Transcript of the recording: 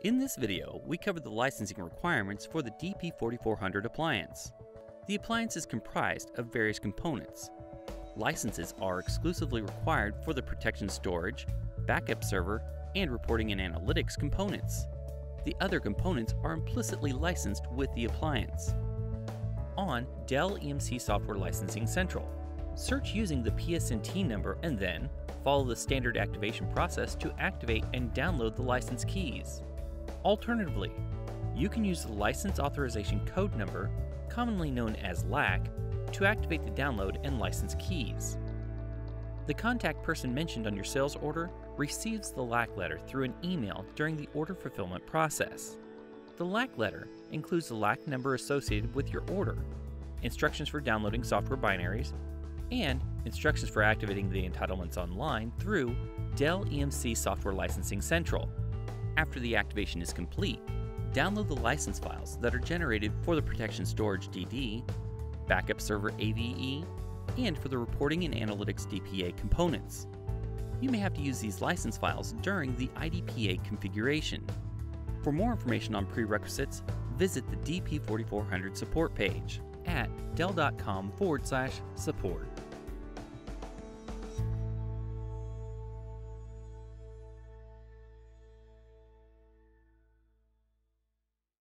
In this video, we cover the licensing requirements for the DP4400 appliance. The appliance is comprised of various components. Licenses are exclusively required for the protection storage, backup server, and reporting and analytics components. The other components are implicitly licensed with the appliance. On Dell EMC Software Licensing Central, search using the PSNT number and then follow the standard activation process to activate and download the license keys. Alternatively, you can use the License Authorization Code number, commonly known as LAC, to activate the download and license keys. The contact person mentioned on your sales order receives the LAC letter through an email during the order fulfillment process. The LAC letter includes the LAC number associated with your order, instructions for downloading software binaries, and instructions for activating the entitlements online through Dell EMC Software Licensing Central. After the activation is complete, download the license files that are generated for the Protection Storage DD, Backup Server AVE, and for the Reporting and Analytics DPA components. You may have to use these license files during the IDPA configuration. For more information on prerequisites, visit the DP4400 support page at dell.com/support.